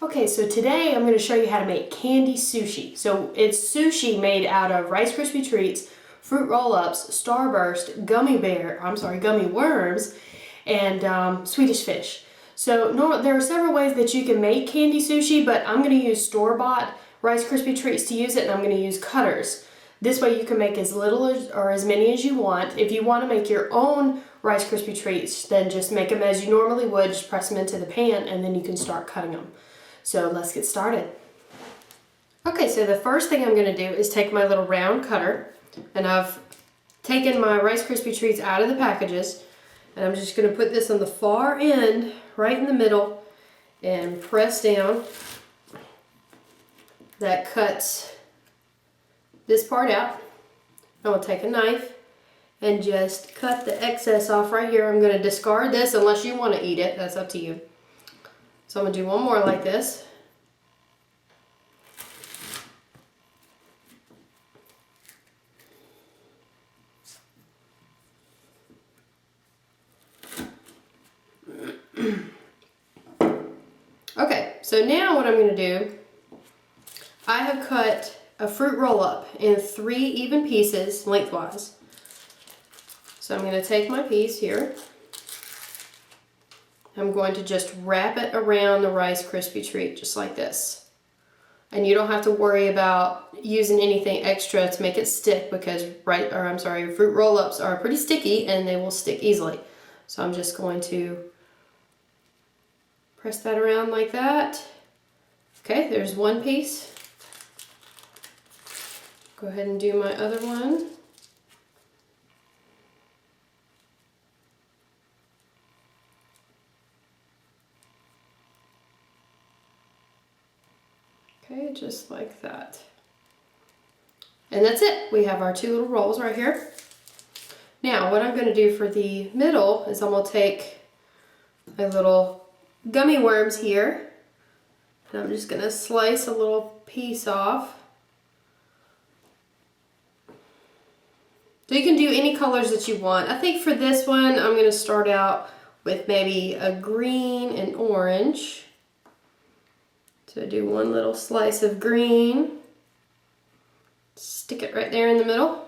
Okay, so today I'm going to show you how to make candy sushi. So it's sushi made out of Rice Krispie treats, fruit roll-ups, starburst, gummy worms, and Swedish fish. So there are several ways that you can make candy sushi, but I'm going to use store-bought Rice Krispie treats to use it, and I'm going to use cutters. This way you can make as little or as many as you want. If you want to make your own Rice Krispie treats, then just make them as you normally would, just press them into the pan, and then you can start cutting them. So let's get started. Okay, so the first thing I'm going to do is take my little round cutter, and I've taken my Rice Krispie treats out of the packages, and I'm just going to put this on the far end, right in the middle, and press down. That cuts this part out. I'm going to take a knife and just cut the excess off right here. I'm going to discard this unless you want to eat it. That's up to you. So I'm going to do one more like this. Okay, so now what I'm going to do, I have cut a fruit roll-up in 3 even pieces lengthwise. So I'm going to take my piece here. I'm going to just wrap it around the Rice Krispie treat just like this. And you don't have to worry about using anything extra to make it stick because fruit roll-ups are pretty sticky and they will stick easily. So I'm just going to press that around like that. Okay, there's one piece. Go ahead and do my other one. Okay, just like that. And that's it. We have our 2 little rolls right here. Now, what I'm going to do for the middle is I'm going to take my little gummy worms here, and I'm just going to slice a little piece off. So you can do any colors that you want. I think for this one, I'm going to start out with maybe a green and orange. So do one little slice of green, stick it right there in the middle.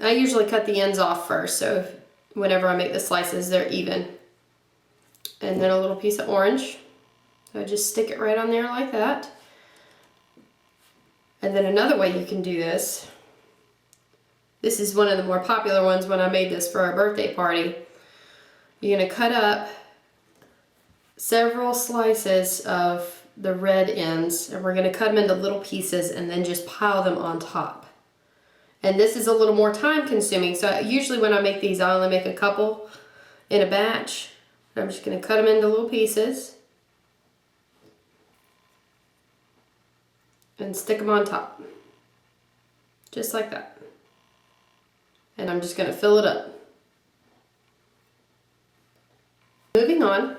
I usually cut the ends off first, so whenever I make the slices, they're even. And then a little piece of orange. So I just stick it right on there like that. And then another way you can do this, this is one of the more popular ones when I made this for our birthday party. You're going to cut up several slices of the red ends, and we're going to cut them into little pieces and then just pile them on top. And this is a little more time consuming, so usually when I make these I only make a couple in a batch. I'm just going to cut them into little pieces and stick them on top just like that. And I'm just going to fill it up. Moving on.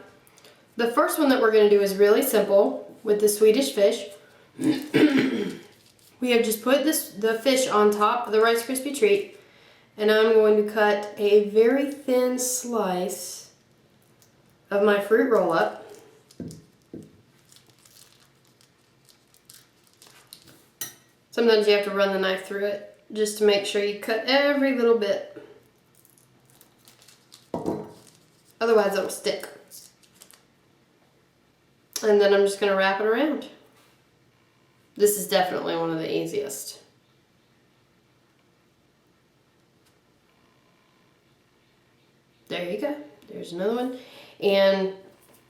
The first one that we're going to do is really simple with the Swedish fish. We have just put the fish on top of the Rice Krispie treat, and I'm going to cut a very thin slice of my fruit roll-up. Sometimes you have to run the knife through it just to make sure you cut every little bit. Otherwise it'll stick. And then I'm just going to wrap it around. This is definitely one of the easiest. There you go. There's another one. And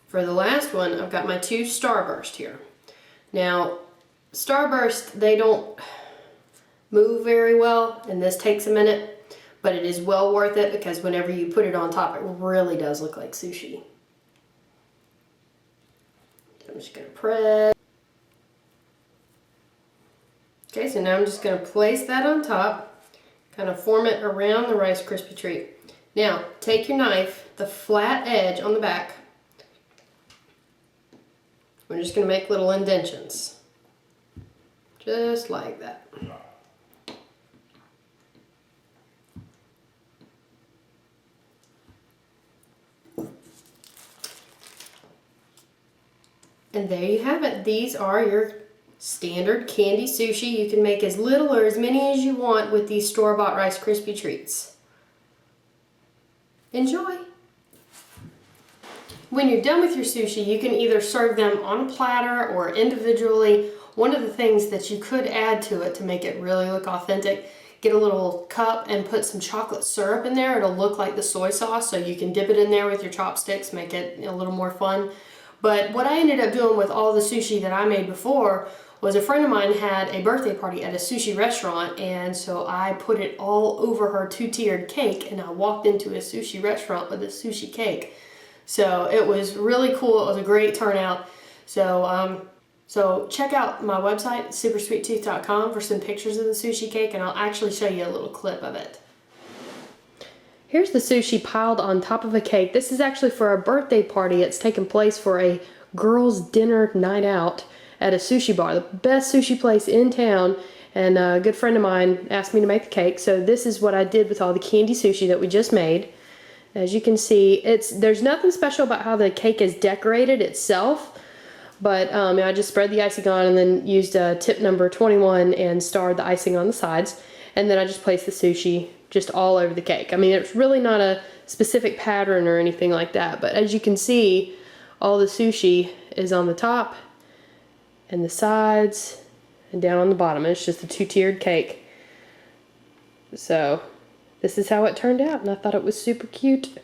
for the last one, I've got my 2 starbursts here. Now, starbursts, they don't move very well, and this takes a minute, but it is well worth it because whenever you put it on top, it really does look like sushi. I'm just going to press. Okay, so now I'm just going to place that on top, kind of form it around the Rice Krispie treat. Now, take your knife, the flat edge on the back. We're just going to make little indentions. Just like that. And there you have it. These are your standard candy sushi. You can make as little or as many as you want with these store-bought Rice Krispie treats. Enjoy! When you're done with your sushi, you can either serve them on a platter or individually. One of the things that you could add to it to make it really look authentic, get a little cup and put some chocolate syrup in there. It'll look like the soy sauce, so you can dip it in there with your chopsticks, make it a little more fun. But what I ended up doing with all the sushi that I made before was a friend of mine had a birthday party at a sushi restaurant, and so I put it all over her two-tiered cake, and I walked into a sushi restaurant with a sushi cake. So it was really cool. It was a great turnout. So check out my website, supersweettooth.com, for some pictures of the sushi cake, and I'll actually show you a little clip of it. Here's the sushi piled on top of a cake. This is actually for a birthday party. It's taken place for a girls' dinner night out at a sushi bar, the best sushi place in town, and a good friend of mine asked me to make the cake. So this is what I did with all the candy sushi that we just made. As you can see, there's nothing special about how the cake is decorated itself, but I just spread the icing on and then used tip number 21 and starred the icing on the sides, and then I just placed the sushi just all over the cake. I mean, it's really not a specific pattern or anything like that, but as you can see, all the sushi is on the top and the sides and down on the bottom. It's just a two-tiered cake. So this is how it turned out, and I thought it was super cute.